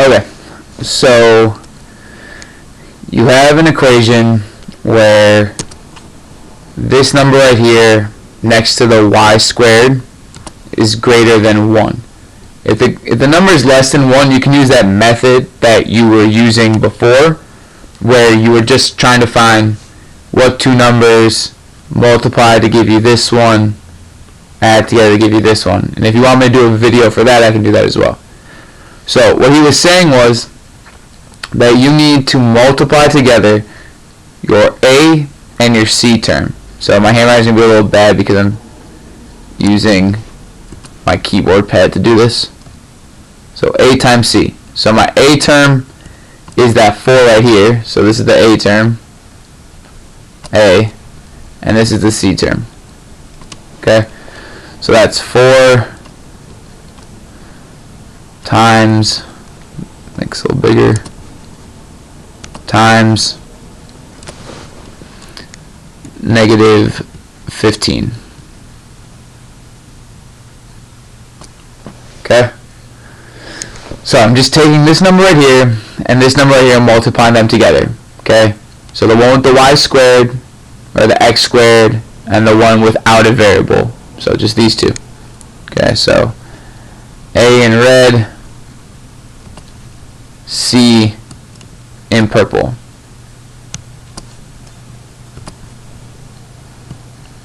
Okay, so you have an equation where this number right here next to the y squared is greater than 1. If the number is less than 1, you can use that method that you were using before, where you were just trying to find what two numbers multiply to give you this one, add together to give you this one. And if you want me to do a video for that, I can do that as well. So what he was saying was that you need to multiply together your A and your C term. So my handwriting is going to be a little bad because I'm using my keyboard pad to do this. So A times C. So my A term is that 4 right here. So this is the A term, A, and this is the C term. Okay? So that's 4 times, make it a little bigger, times negative 15. Okay? So I'm just taking this number right here and this number right here and multiplying them together. Okay? So the one with the y squared, or the x squared, and the one without a variable. So just these two. Okay, so A in red, C in purple.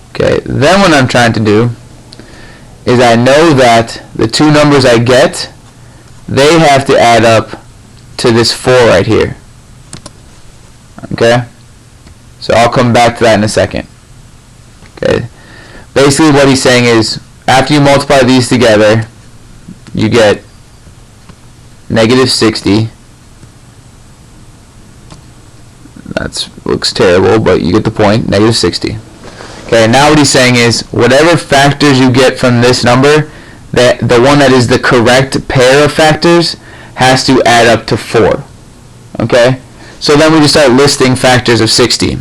Okay, then what I'm trying to do is I know that the two numbers I get, they have to add up to this 4 right here. Okay? So I'll come back to that in a second. Okay? Basically what he's saying is, after you multiply these together, you get negative 60. That looks terrible, but you get the point. Negative 60. Okay, now what he's saying is, whatever factors you get from this number, that the one that is the correct pair of factors has to add up to 4. Okay? So then we just start listing factors of 60.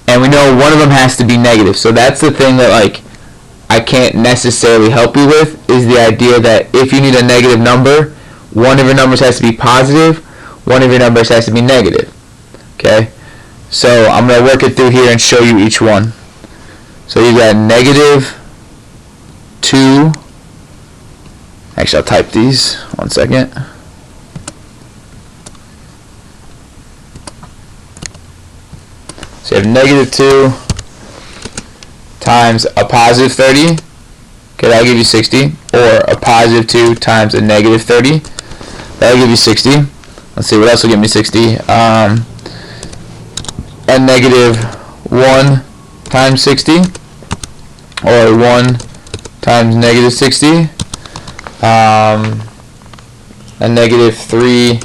And we know one of them has to be negative. So that's the thing that, like, I can't necessarily help you with, is the idea that if you need a negative number, one of your numbers has to be positive, one of your numbers has to be negative. Okay? So I'm going to work it through here and show you each one. So you got negative 2. Actually, I'll type these. 1 second. So you have negative 2 times a positive 30. Okay, that'll give you 60. Or a positive 2 times a negative 30. That'll give you 60. Let's see, what else will give me 60? A negative 1 times 60. Or 1 times negative 60. A negative 3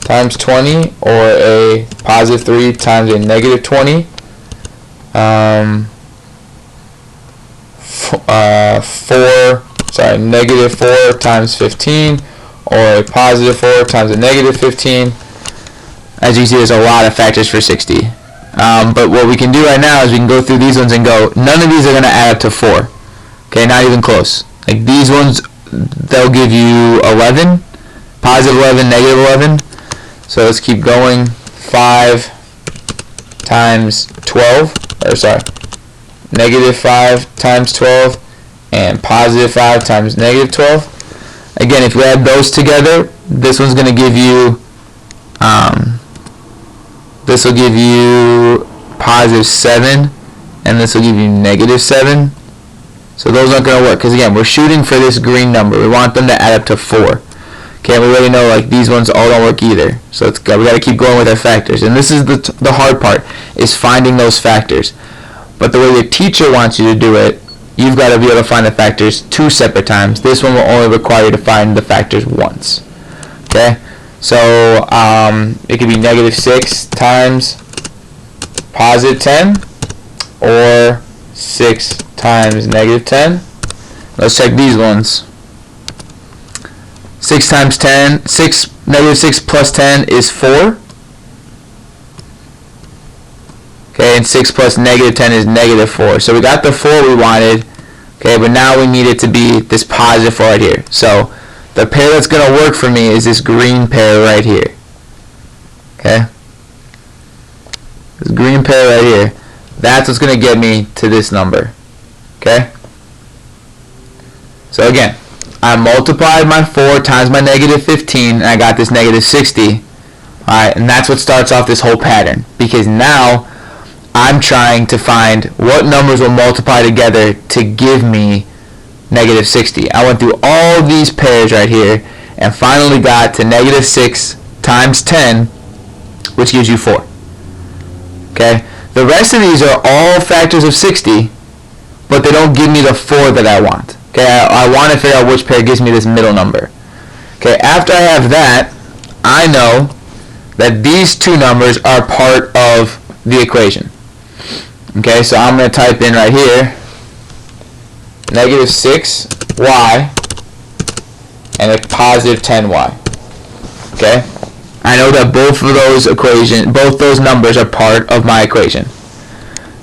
times 20, or a positive 3 times a negative 20. 4, negative 4 times 15, or a positive 4 times a negative 15. As you can see, there's a lot of factors for 60. But what we can do right now is we can go through these ones and go, none of these are going to add up to 4. Okay, not even close. Like these ones, they'll give you 11, positive 11, negative 11. So let's keep going. 5 times 12, or sorry, negative 5 times 12, and positive 5 times negative 12. Again, if we add those together, this one's going to give you, this will give you positive 7, and this will give you negative 7. So those aren't going to work, because again, we're shooting for this green number. We want them to add up to 4. Okay, we already know like these ones all don't work either. So we got to keep going with our factors. And this is the hard part, is finding those factors. But the way the teacher wants you to do it, you've got to be able to find the factors 2 separate times. This one will only require you to find the factors once. Okay? So it could be negative 6 times positive 10, or 6 times negative 10. Let's check these ones. 6 times 10, negative 6 plus 10 is 4. Okay, and 6 plus negative 10 is negative 4. So we got the 4 we wanted. Okay, but now we need it to be this positive 4 right here. So the pair that's going to work for me is this green pair right here. Okay? This green pair right here. That's what's going to get me to this number. Okay? So again, I multiplied my 4 times my negative 15, and I got this negative 60. Alright, and that's what starts off this whole pattern. Because now, I'm trying to find what numbers will multiply together to give me negative 60. I went through all these pairs right here, and finally got to negative 6 times 10, which gives you 4. Okay? The rest of these are all factors of 60, but they don't give me the 4 that I want. Okay, I want to figure out which pair gives me this middle number. Okay, after I have that, I know that these two numbers are part of the equation. Okay, so I'm going to type in right here negative 6y and a positive 10y. Okay, I know that both those numbers are part of my equation.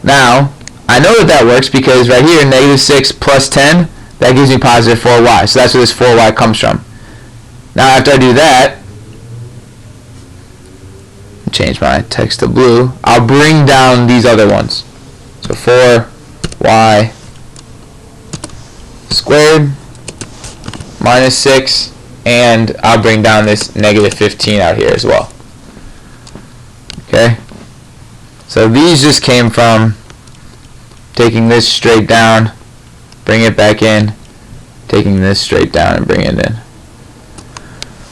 Now, I know that works because right here, negative 6 plus 10, that gives me positive 4y. So that's where this 4y comes from. Now after I do that, change my text to blue, I'll bring down these other ones. So 4y squared minus 6, and I'll bring down this negative 15 out here as well. Okay? So these just came from taking this straight down, bring it back in, taking this straight down and bring it in.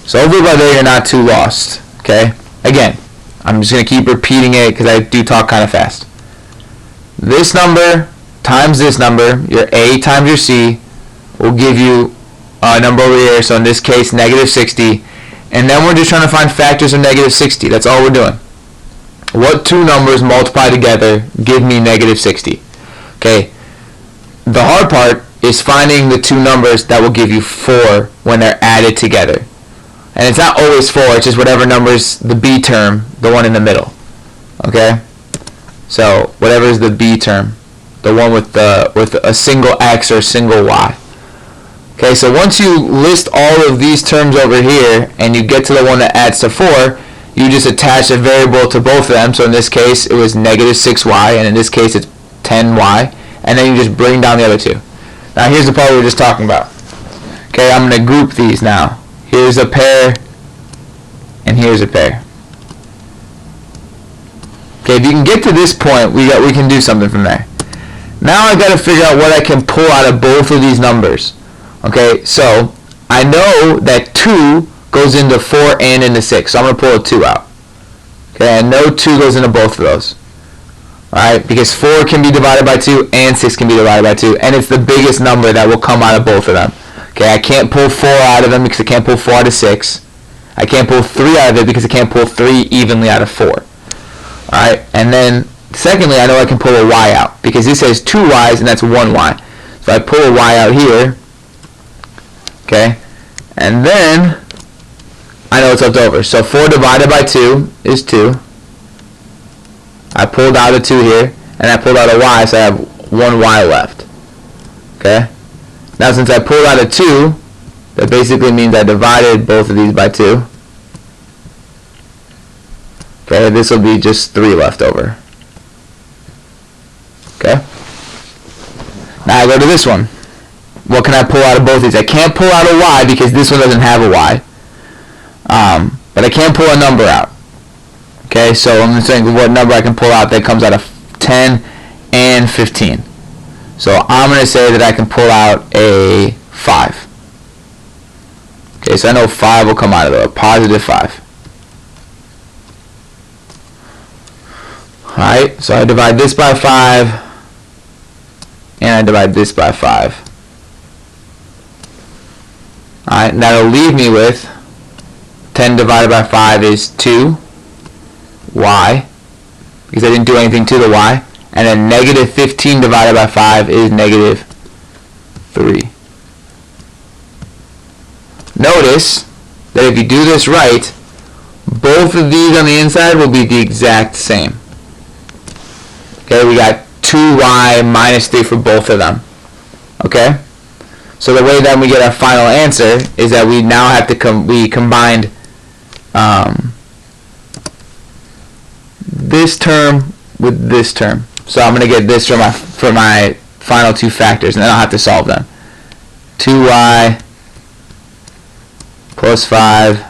So hopefully by there you're not too lost. Okay? Again, I'm just going to keep repeating it because I do talk kind of fast. This number times this number, your A times your C, will give you a number over here. So in this case, negative 60. And then we're just trying to find factors of negative 60. That's all we're doing. What two numbers multiply together give me negative 60? Okay. The hard part is finding the two numbers that will give you 4 when they're added together. And it's not always 4, it's just whatever number's the B term, the one in the middle. Okay? So whatever is the B term, the one with a single X or a single Y. Okay, so once you list all of these terms over here and you get to the one that adds to 4, you just attach a variable to both of them. So in this case it was negative 6y, and in this case it's 10y, and then you just bring down the other two. Now here's the part we were just talking about. Okay, I'm going to group these now. Here's a pair, and here's a pair. Okay, if you can get to this point, we can do something from there. Now I've got to figure out what I can pull out of both of these numbers. Okay, so I know that 2 goes into 4 and into 6, so I'm going to pull a 2 out. Okay, I know 2 goes into both of those. Alright, because 4 can be divided by 2 and 6 can be divided by 2, and it's the biggest number that will come out of both of them. Okay, I can't pull 4 out of them because I can't pull 4 out of 6. I can't pull 3 out of it because I can't pull 3 evenly out of 4. Alright, and then secondly, I know I can pull a y out because this has 2 y's and that's 1 y. So I pull a y out here. Okay, and then I know what's left over. So 4 divided by 2 is 2. I pulled out a 2 here, and I pulled out a y, so I have 1 y left. Okay? Now since I pulled out a 2, that basically means I divided both of these by 2. Okay, this will be just 3 left over. Okay? Now I go to this one. What can I pull out of both of these? I can't pull out a y because this one doesn't have a y. But I can pull a number out. Okay, so I'm just saying what number I can pull out that comes out of 10 and 15. So I'm going to say that I can pull out a 5. Okay, so I know 5 will come out of it, a positive 5. Alright, so I divide this by 5, and I divide this by 5. Alright, and that'll leave me with 10 divided by 5 is 2 y, because I didn't do anything to the y, and then negative 15 divided by 5 is negative 3. Notice that if you do this right, both of these on the inside will be the exact same. Okay, we got 2y minus 3 for both of them. Okay? So the way then we get our final answer is that we now have to we combined this term with this term. So I'm going to get this for my final two factors, and then I'll have to solve them. 2y plus 5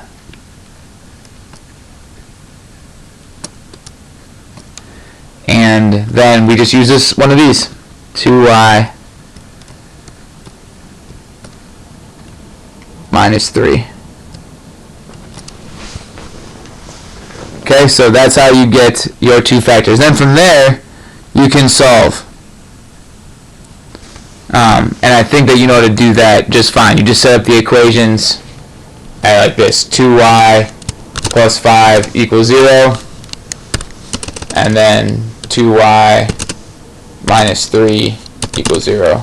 and then we just use this one of these, 2y minus 3. Okay, so that's how you get your two factors. Then from there, you can solve. And I think that you know how to do that just fine. You just set up the equations like this. 2y plus 5 equals 0. And then 2y minus 3 equals 0.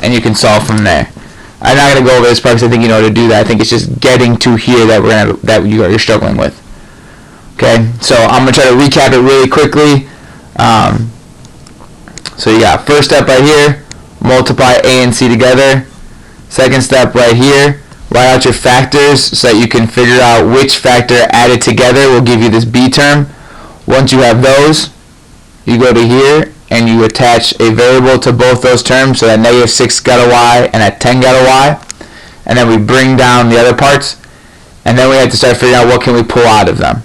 And you can solve from there. I'm not going to go over this part because I think you know how to do that. I think it's just getting to here that you're struggling with. Okay, so I'm going to try to recap it really quickly. So you got first step right here, multiply a and c together. Second step right here, write out your factors so that you can figure out which factor added together will give you this b term. Once you have those, you go to here and you attach a variable to both those terms, so that -6 got a y and that 10 got a y. And then we bring down the other parts, and then we have to start figuring out what can we pull out of them.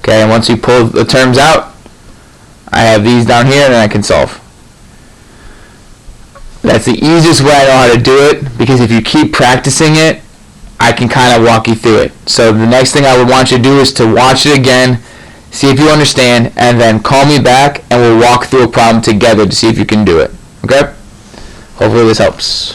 Okay, and once you pull the terms out, I have these down here and then I can solve. That's the easiest way I know how to do it, because if you keep practicing it, I can kind of walk you through it. So the next thing I would want you to do is to watch it again, see if you understand, and then call me back and we'll walk through a problem together to see if you can do it. Okay? Hopefully this helps.